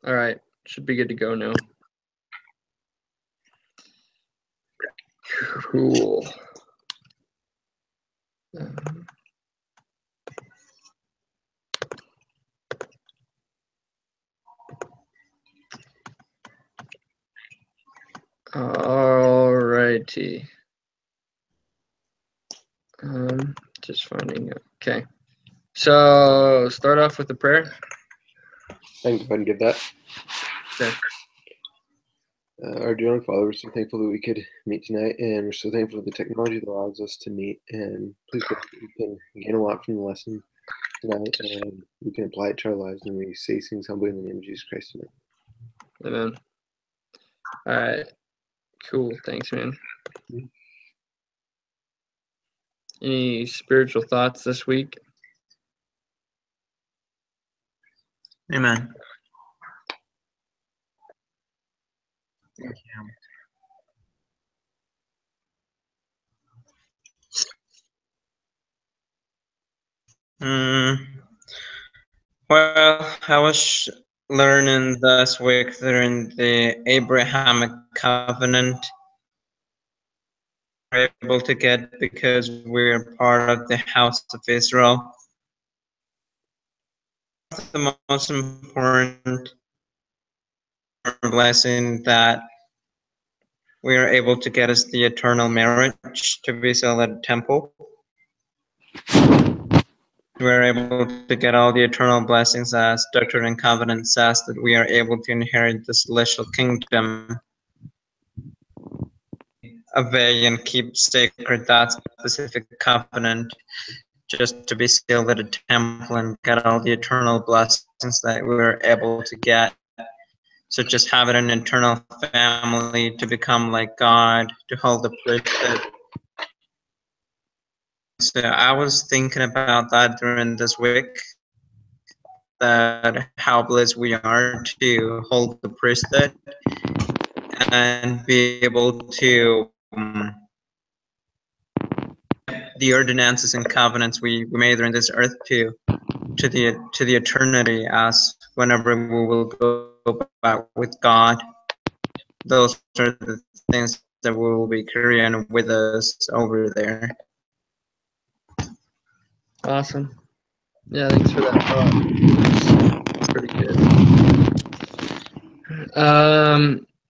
All right, should be good to go now. Cool. All righty. Just finding it. Okay. So start off with the prayer. I can go ahead and give that. Okay. Our dear Father, we're so thankful that we could meet tonight, and we're so thankful for the technology that allows us to meet. And please, pray that we can gain a lot from the lesson tonight, and we can apply it to our lives. And we say things humbly in the name of Jesus Christ. Amen. All right. Cool. Thanks, man. Mm-hmm. Any spiritual thoughts this week? Amen. Thank you. Well, I was learning this week during the Abrahamic covenant. We're able to get because we're part of the house of Israel. The most important blessing that we are able to get is the eternal marriage to be sealed at the temple. We're able to get all the eternal blessings as Doctrine and Covenant says, that we are able to inherit the celestial kingdom, obey and keep sacred that specific covenant, just to be sealed at a temple and get all the eternal blessings that we're able to get. So just having an eternal family to become like God, to hold the priesthood. So I was thinking about that during this week, that how blessed we are to hold the priesthood and be able to the ordinances and covenants we made on this earth to the eternity, as whenever we will go back with God. Those are the things that we will be carrying with us over there. Awesome. Yeah, thanks for that thought. That's pretty good.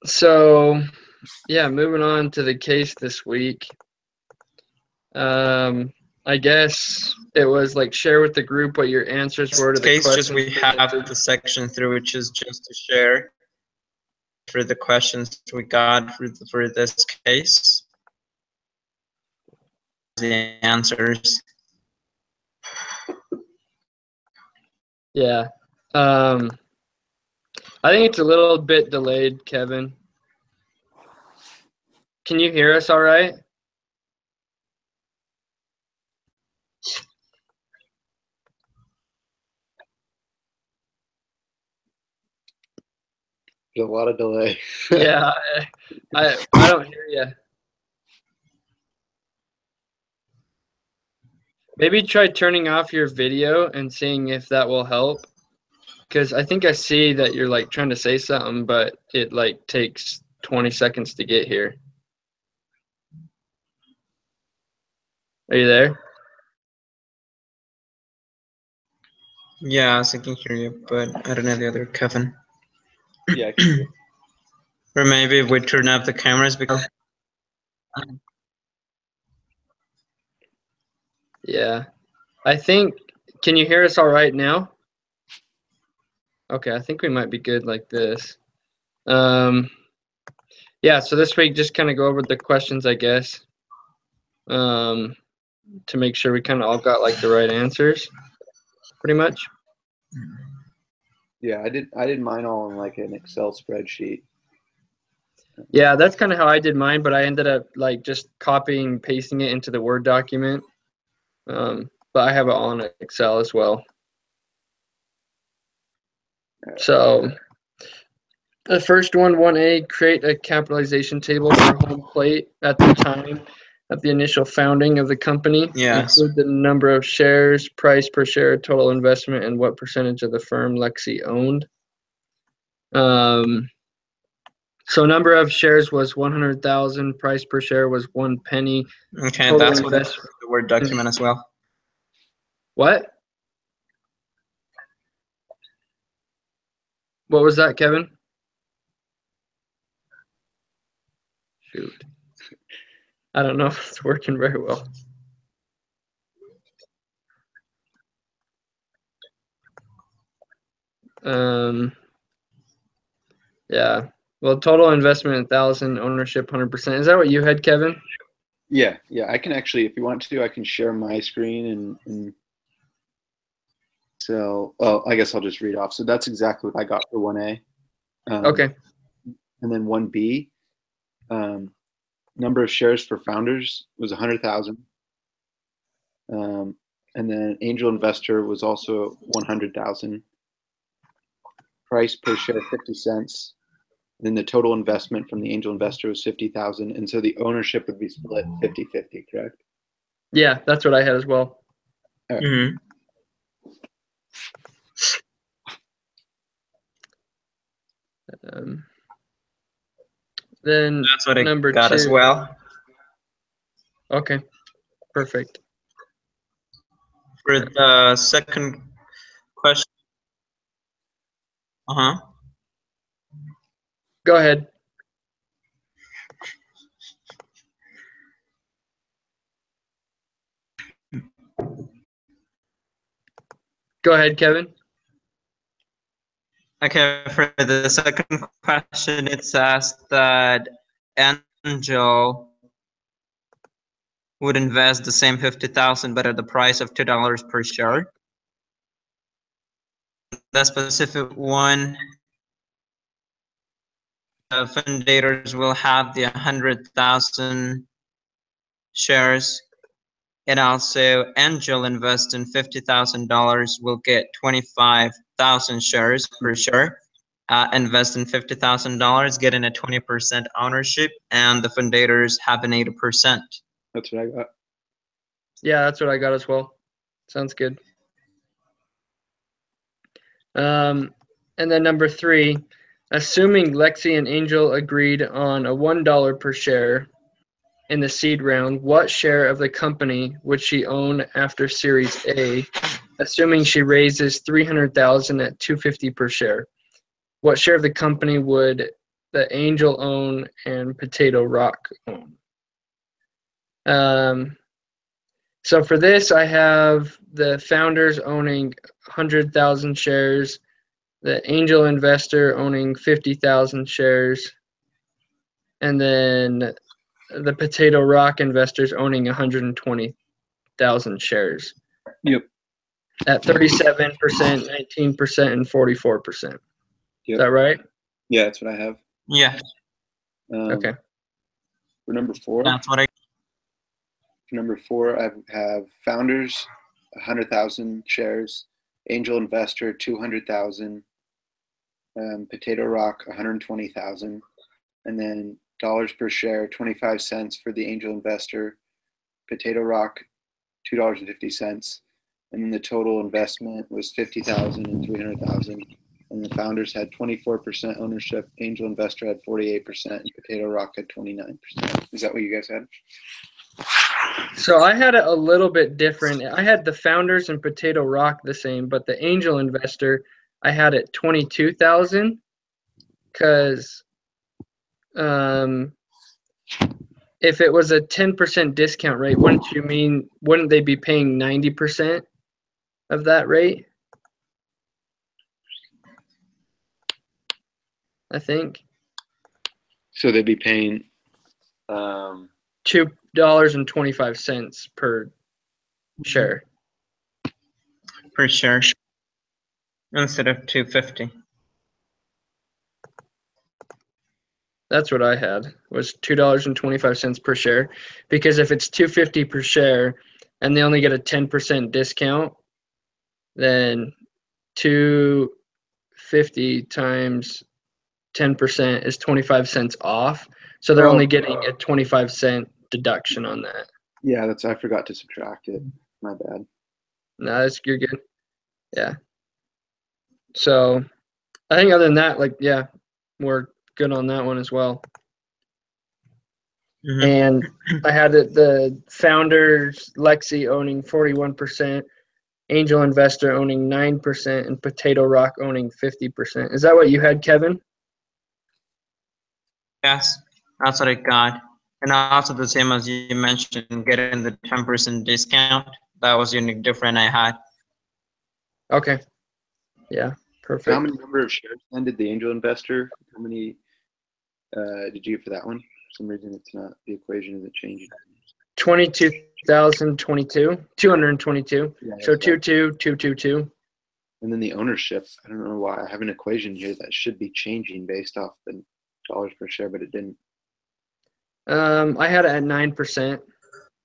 So yeah, moving on to the case this week. I guess it was like share with the group what your answers were to the questions. Just we have the section through which is just to share for the questions we got for this case. The answers. Yeah. I think it's a little bit delayed, Kevin. Can you hear us all right? There's a lot of delay. Yeah, I don't hear you. Maybe try turning off your video and seeing if that will help. Because I think I see that you're like trying to say something, but it like takes 20 seconds to get here. Are you there? Yes, I can hear you, but I don't know the other Kevin. Yeah, I can hear you. Or maybe if we turn off the cameras because. Yeah. I think, can you hear us all right now? Okay, I think we might be good like this. Yeah, so this week just kind of go over the questions, I guess, to make sure we kind of all got like the right answers, pretty much. Yeah, I did mine all in like an Excel spreadsheet. Yeah, that's kind of how I did mine, but I ended up like just copying and pasting it into the Word document. But I have it on Excel as well. So the first one, 1A, create a capitalization table for Homeplate at the time of the initial founding of the company. Yes. Include the number of shares, price per share, total investment, and what percentage of the firm Lexi owned. So number of shares was 100,000. Price per share was 1 penny. Okay, Total that's what investment. the Word document as well. What? What was that, Kevin? Shoot. I don't know if it's working very well. Yeah. Well, total investment 1,000, ownership 100%. Is that what you had, Kevin? Yeah. I can actually, if you want to, I can share my screen and so. Well, I guess I'll just read off. So that's exactly what I got for 1A. Okay. And then 1B, number of shares for founders was 100,000. And then angel investor was also 100,000. Price per share 50 cents. Then the total investment from the angel investor was 50,000, and so the ownership would be split 50-50, correct? Yeah, that's what I had as well. Mm-hmm. Then That's what I number got 2 as well. Okay, perfect. For the second question, Go ahead. Go ahead, Kevin. Okay, for the second question, it says that Angel would invest the same 50,000, but at the price of $2 per share. The specific one, the fundators will have the 100,000 shares, and also Angel invest in $50,000 will get 25,000 shares per share. Invest in $50,000, getting a 20% ownership, and the fundators have an 80%. That's what I got. Yeah, that's what I got as well. Sounds good. And then number 3, assuming Lexi and Angel agreed on a $1 per share in the seed round, what share of the company would she own after Series A, assuming she raises 300,000 at $2.50 per share? What share of the company would the Angel own and Potato Rock own? So for this, I have the founders owning 100,000 shares, the angel investor owning 50,000 shares, and then the Potato Rock investors owning 120,000 shares. Yep. At 37%, 19%, and 44%. Yep. Is that right? Yeah, that's what I have. Yeah. Okay. For number 4. That's what I. For number 4, I have founders 100,000 shares, angel investor 200,000, Potato Rock 120,000, and then dollars per share 25 cents for the angel investor, Potato Rock $2.50, and then the total investment was 50,000 and 300,000. And the founders had 24% ownership, angel investor had 48%, and Potato Rock had 29%. Is that what you guys had? So I had it a little bit different. I had the founders and Potato Rock the same, but the angel investor, I had it 22,000 because if it was a 10% discount rate, wouldn't they be paying 90% of that rate? I think. So they'd be paying $2.25 per share. Per share. Instead of $2.50. That's what I had, was $2.25 per share. Because if it's $2.50 per share and they only get a 10% discount, then $2.50 times 10% is 25 cents off. So they're only getting a 25-cent deduction on that. Yeah, I forgot to subtract it. My bad. No, you're good. Yeah. So I think other than that, like, yeah, we're good on that one as well. Mhm. And I had the founders, Lexi owning 41%, Angel Investor owning 9%, and Potato Rock owning 50%. Is that what you had, Kevin? Yes, that's what I got. And also the same as you mentioned, getting the 10% discount. That was unique different I had. Okay. Yeah, How perfect. many number of shares then did the angel investor? How many did you get for that one? For some reason, it's not, the equation isn't changing. 22,022, 222. Yeah, So that's right. 22,222. And then the ownership, I don't know why I have an equation here that should be changing based off the dollars per share, but it didn't. I had it at 9%.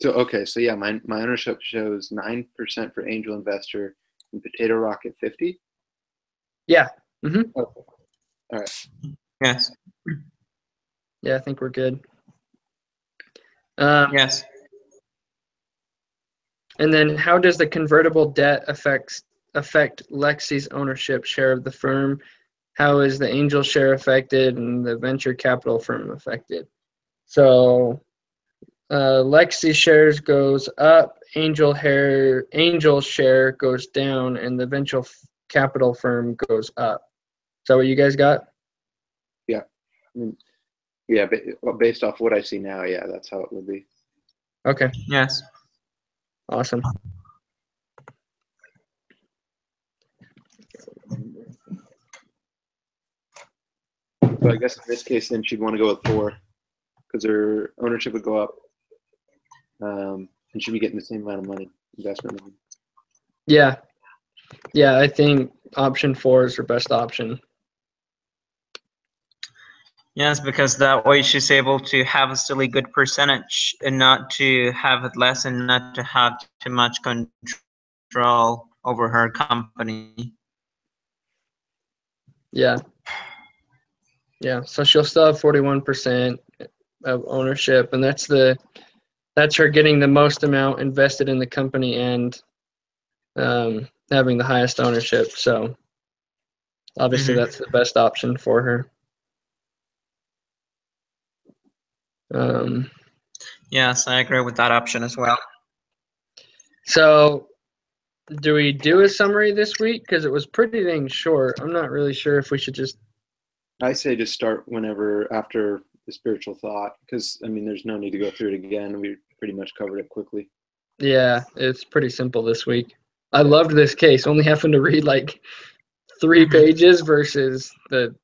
So okay, so yeah, my ownership shows 9% for angel investor and Potato Rock at 50. Yeah. Mm-hmm. Okay. All right. Yes. Yeah, I think we're good. Yes. And then how does the convertible debt affect Lexi's ownership share of the firm? How is the angel share affected and the venture capital firm affected? So Lexi shares goes up, angel share goes down, and the venture capital firm goes up. Is that what you guys got? Yeah. I mean, yeah, based off what I see now, yeah, that's how it would be. Okay, Yes. awesome. So I guess in this case, then she'd want to go with 4 because her ownership would go up, and she'd be getting the same amount of money, investment money. Yeah. Yeah, I think option 4 is her best option. Yes, because that way she's able to have a still a good percentage and not to have it less and not to have too much control over her company. Yeah. Yeah, so she'll still have 41% of ownership, and that's her getting the most amount invested in the company and having the highest ownership. So obviously Mhm. that's the best option for her. Yes, I agree with that option as well. So do we do a summary this week? Because it was pretty dang short. I'm not really sure if we should just. I say just start whenever after the spiritual thought, because I mean, there's no need to go through it again. We pretty much covered it quickly. Yeah, it's pretty simple this week. I loved this case, only having to read like 3 pages versus the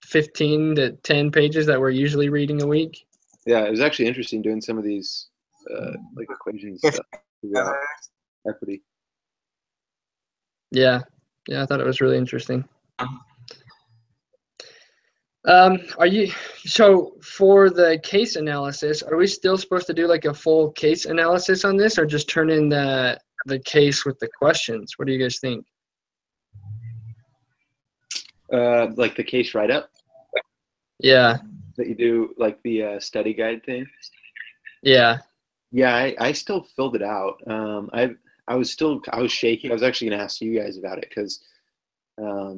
15 to 10 pages that we're usually reading a week. Yeah, it was actually interesting doing some of these like equations stuff. Figure out equity. Yeah, I thought it was really interesting. Are you so for the case analysis? Are we still supposed to do like a full case analysis on this, or just turn in the case with the questions? What do you guys think? Like the case write-up Yeah, that you do, like the study guide thing. yeah, Yeah, I still filled it out. I was shaky. I was actually going to ask you guys about it because, I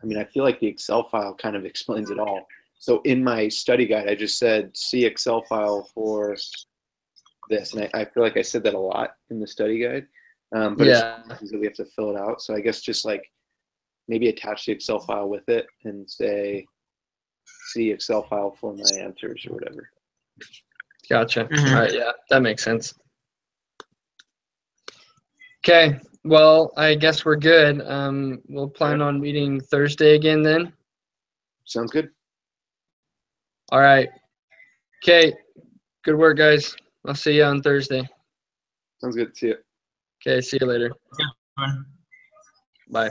mean, I feel like the Excel file kind of explains it all. So in my study guide, I just said, see Excel file for this. And I feel like I said that a lot in the study guide. But yeah, it's that we have to fill it out. So I guess just like maybe attach the Excel file with it and say, see Excel file for my answers or whatever. gotcha. Mhm. All right, yeah, that makes sense. Okay, well, I guess we're good. We'll plan on meeting Thursday again then. Sounds good. All right. Okay, good work, guys. I'll see you on Thursday. Sounds good. See you. Okay, see you later. Yeah. Bye.